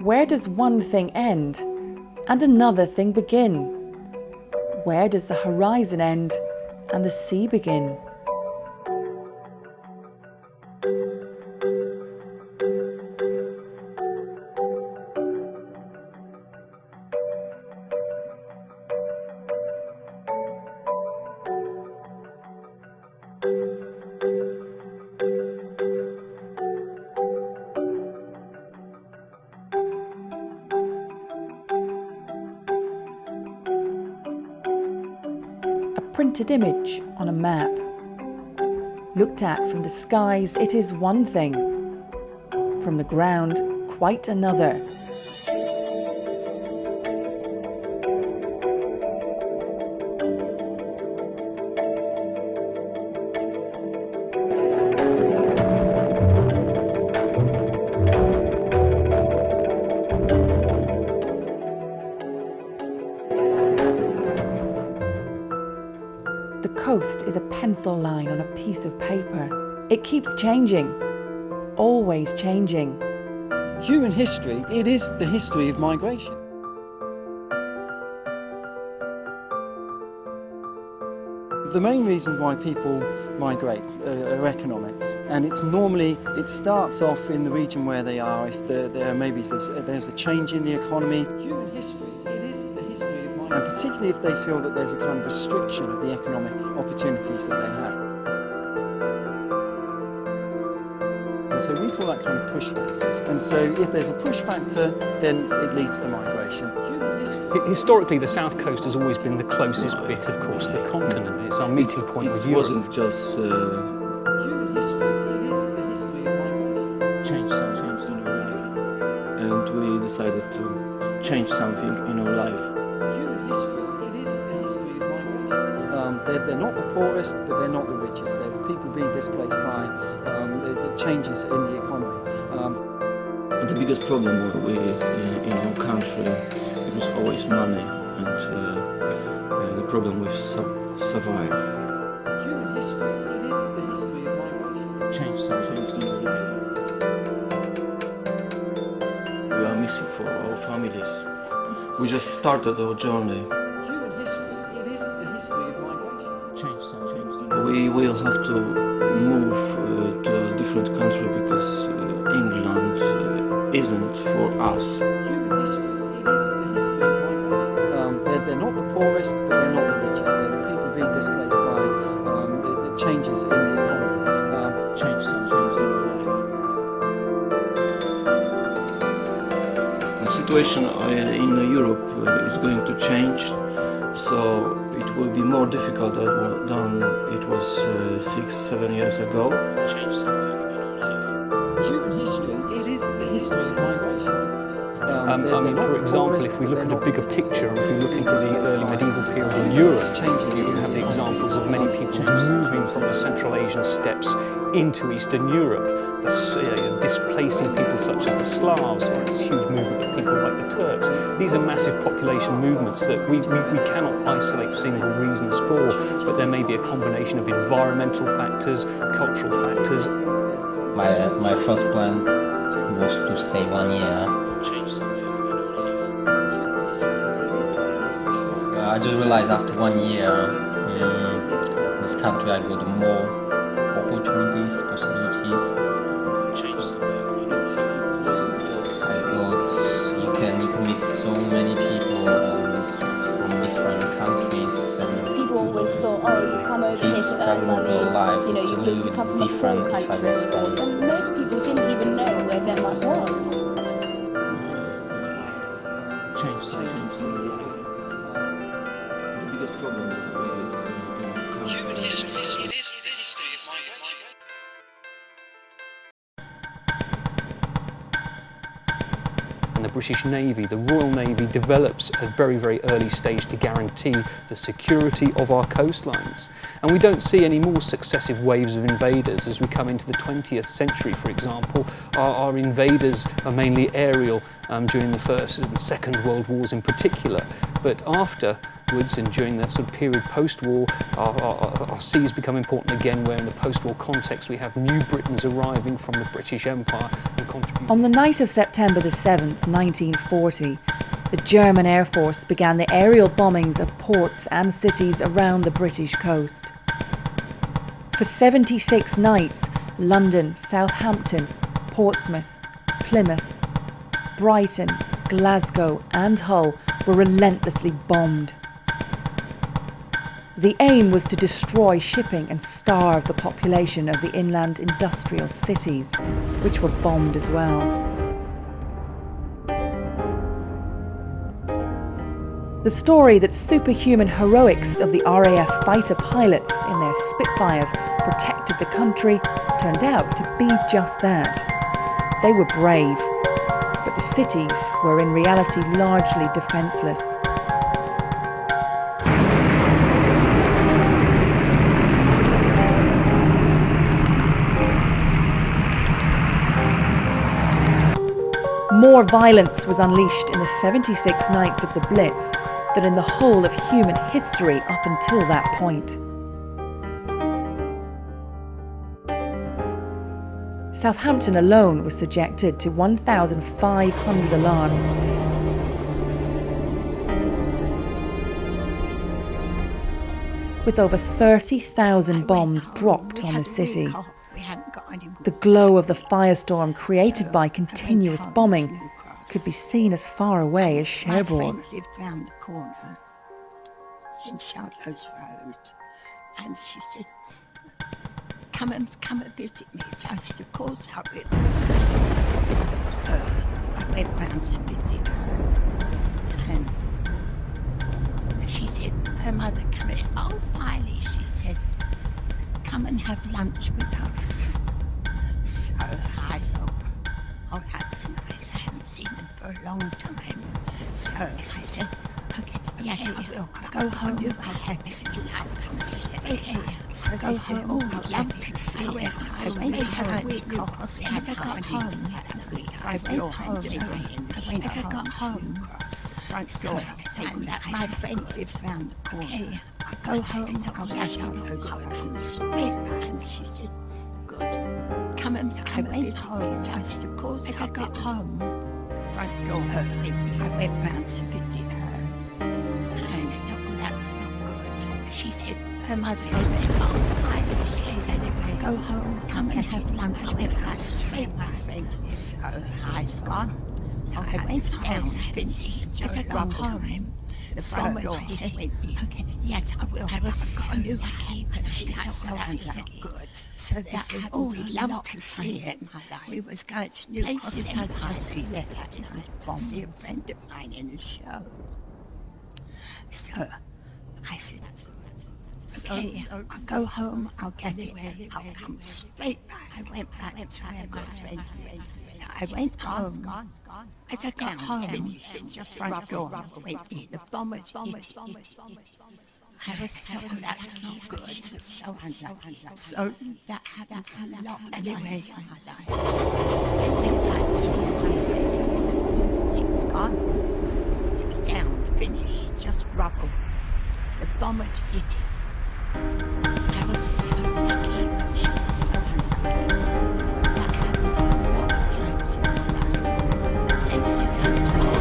Where does one thing end and another thing begin? Where does the horizon end and the sea begin? Printed image on a map. Looked at from the skies, it is one thing. From the ground, quite another. The coast is a pencil line on a piece of paper. It keeps changing, always changing. Human history, it is the history of migration. The main reason why people migrate are economics, and it starts off in the region where they are. If there's a change in the economy. Human history, it is the history of migration. And particularly if they feel that there's a kind of restriction of the economic opportunities that they have. And so we call that kind of push factors. And so if there's a push factor, then it leads to migration. Historically, the south coast has always been the closest bit, of course, to the continent. It's our meeting point with Europe. It wasn't just Human history, it is the history of migration. change in our life, and we decided to change something in our life. Human history, it is the history of migration. They're not the poorest, but they're not the richest. They're the people being displaced by the changes in the economy. The biggest problem in our country was always money, and the problem with survive. Human history, it is the history of migration. Change in our life. We are missing for our families. We just started our journey. Human history, it is the history of migration. Change. We will have to move to a different country because England isn't for us. Human history, it is the history of migration. They're not the poorest, but they're not the richest. They're the people being displaced by the changes in the economy. Change in our life. The situation in Europe is going to change, so it will be more difficult than it was 6-7 years ago. Change something in our life. Human history, it is the history of migration. For example, if we look at a bigger picture, and if we look into the early medieval period in Europe, you have the examples of many people moving from the Central Asian steppes into Eastern Europe, displacing people such as the Slavs, or this huge movement of people like the Turks. These are massive population movements that we cannot isolate single reasons for, but there may be a combination of environmental factors, cultural factors. My first plan was to stay 1 year. Change something in our life. I just realized after 1 year, this country I got more opportunities, possibilities. Change something in our life. I got you can meet so many people from different countries. And people always thought, oh, you come over here to earn money, life you know, you come from a different poor if I country, would stay. and most people didn't even know where Denmark was. Change something in our life. The biggest problem in our country. Human history, it is the history of migration. And the British Navy, the Royal Navy, develops at a very, very early stage to guarantee the security of our coastlines. And we don't see any more successive waves of invaders as we come into the 20th century, for example. Our invaders are mainly aerial during the First and Second World Wars in particular. But after afterwards, and during the sort of period post-war, our seas become important again, where in the post-war context we have new Britons arriving from the British Empire and contributing. On the night of September the 7th, 1940, the German Air Force began the aerial bombings of ports and cities around the British coast. For 76 nights, London, Southampton, Portsmouth, Plymouth, Brighton, Glasgow and Hull were relentlessly bombed. The aim was to destroy shipping and starve the population of the inland industrial cities, which were bombed as well. The story that superhuman heroics of the RAF fighter pilots in their Spitfires protected the country turned out to be just that. They were brave, but the cities were in reality largely defenceless. More violence was unleashed in the 76 nights of the Blitz than in the whole of human history up until that point. Southampton alone was subjected to 1,500 alarms. With over 30,000 bombs dropped on the city. The glow of the firestorm created by continuous bombing could be seen as far away as Cherbourg. My friend lived round the corner in Shardlow's Road, and she said, come and visit me. So I said, of course I will. So I went round to visit her, and she said, her mother came in. Oh, finally, she said, come and have lunch with us. So I thought, oh, that's nice. I haven't seen them for a long time. So I said, okay, yes, I will. I'll go home. I had this love to see it. Okay, so go home. Oh, I'd love to see it. I went home. As I got home that night, I went home. As I got home, front door, and my friend lives round the corner. Okay, I'll go home. I'll get out straight. And she said, good. Come and I went home. I said, of course. As I got home, the front door, I went round to visit her. And I thought, well, that's not good. She said, her mother said, oh, finally, she said, go home, come and have lunch. I went round straight, my friend. So I've gone. I went down, finished, just got home. The bomber said, okay, yes, I will. I was new came and she sounds like good. So that happened. Oh, we'd love to see it. We was going to new places I'd just left that night to see a friend of mine in a show. So I said, okay, I'll go home, I'll get it, I'll come straight back. I went back to where my friend. I went home. As I got home, finished the front door, went in. The bomber hit it. I was so that's not good, so unlucky. So that happened a lot. Anyway, I went back to my friend. It was gone. It was down, finished, just rubble. The bomber hit it. I was so lucky, but she was so unlucky. That happened a lot of times in my life. Places I just...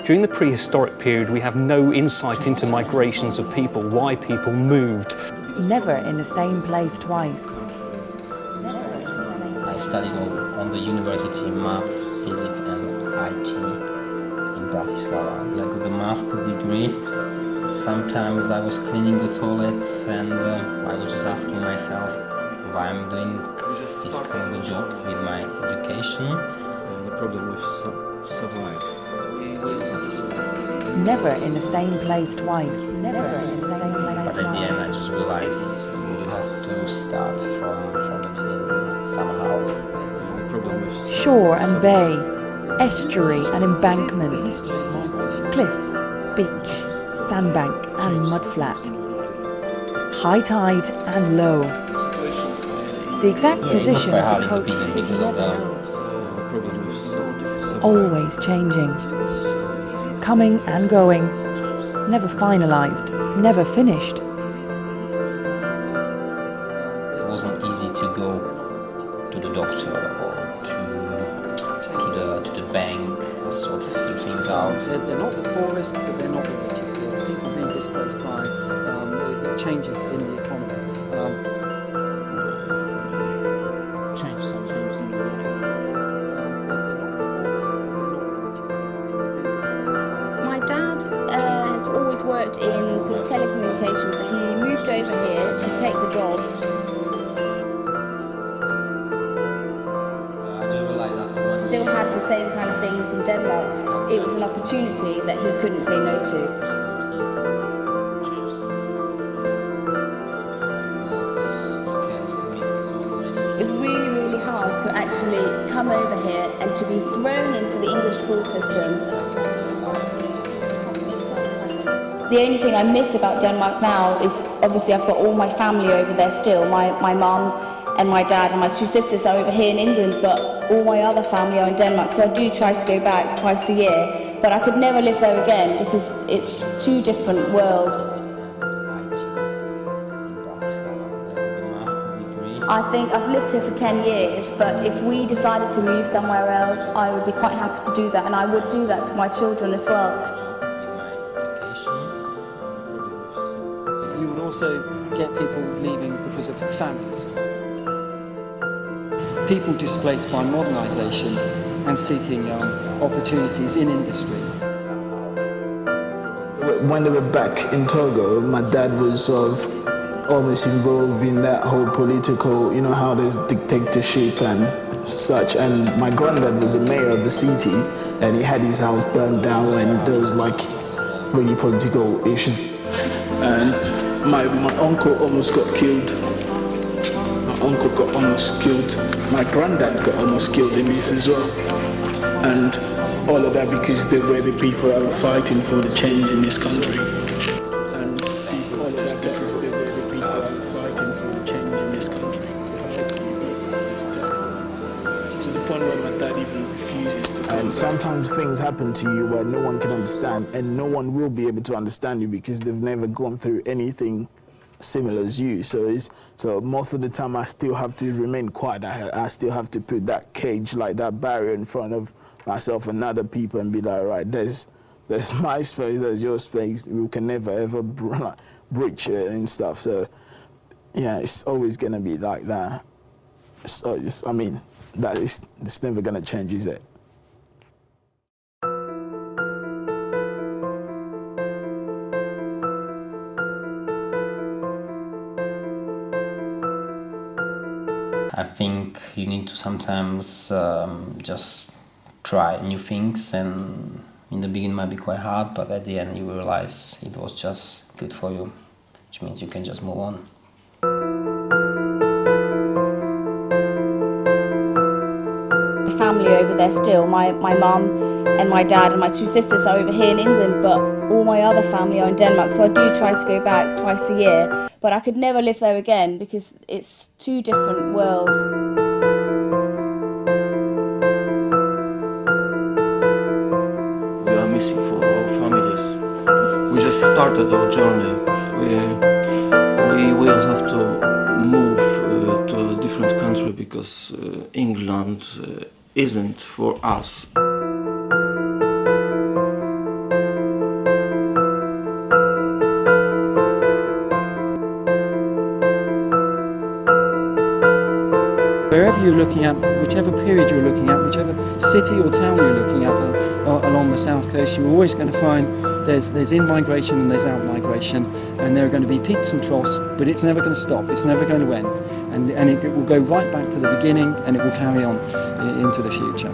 During the prehistoric period, we have no insight into migrations of people, why people moved. Never in the same place twice. I studied on the university math, physics and IT in Bratislava. I got a master's degree. Sometimes I was cleaning the toilets and I was just asking myself why I'm doing this kind of job with my education. And the problem with survival. Never in the same place twice. Never in the same place But at the end I just realized you have to start from the beginning somehow. The problem Shore and bay, estuary and embankment, cliff, beach, sandbank and mudflat, high tide and low. The exact position of the coast is never known. Always changing, coming and going, never finalised, never finished. It wasn't easy to go to the doctor or to the bank, sort of figure things out. They're not the poorest, but they're not the richest. They're people being displaced by the changes in the economy. Changes in the life. They're not the poorest, but they're not the richest. They're people being displaced by. My dad has always worked in sort of telecommunications. He moved over here to take the job. Still had the same kind of things in Denmark. It was an opportunity that he couldn't say no to. It was really, really hard to actually come over here and to be thrown into the English school system. The only thing I miss about Denmark now is obviously I've got all my family over there still. My mum and my dad and my two sisters are over here in England, but all my other family are in Denmark, so I do try to go back twice a year, but I could never live there again because it's two different worlds. I think I've lived here for 10 years, but if we decided to move somewhere else, I would be quite happy to do that, and I would do that to my children as well. You would also get people leaving because of famines. People displaced by modernisation and seeking opportunities in industry. When they were back in Togo, my dad was almost involved in that whole political, you know, how there's dictatorship and such. And my granddad was the mayor of the city, and he had his house burned down, and there was like really political issues. And my uncle almost got killed. My uncle got almost killed. My granddad got almost killed in this as well. And all of that because they were the people that were fighting for the change in this country. And people just tell us they were the people that were fighting for the change in this country. To the point where my dad even refuses to come. And sometimes things happen to you where no one can understand, and no one will be able to understand you because they've never gone through anything similar as you. So most of the time I still have to remain quiet. I still have to put that cage, like that barrier in front of myself and other people and be like, right, there's my space, there's your space. We can never ever breach it and stuff. So yeah, it's always gonna be like that. So I mean, it's never gonna change, is it? I think you need to sometimes just try new things, and in the beginning it might be quite hard, but at the end you realize it was just good for you, which means you can just move on. The family over there still. My mum and my dad and my two sisters are over here in England, but all my other family are in Denmark, so I do try to go back twice a year, but I could never live there again because it's two different worlds. We are missing for our families. We just started our journey. We will have to move to a different country because England isn't for us. Wherever you're looking at, whichever period you're looking at, whichever city or town you're looking at along the south coast, you're always going to find there's in-migration and there's out-migration, and there are going to be peaks and troughs, but it's never going to stop, it's never going to end. And it will go right back to the beginning, and it will carry on into the future.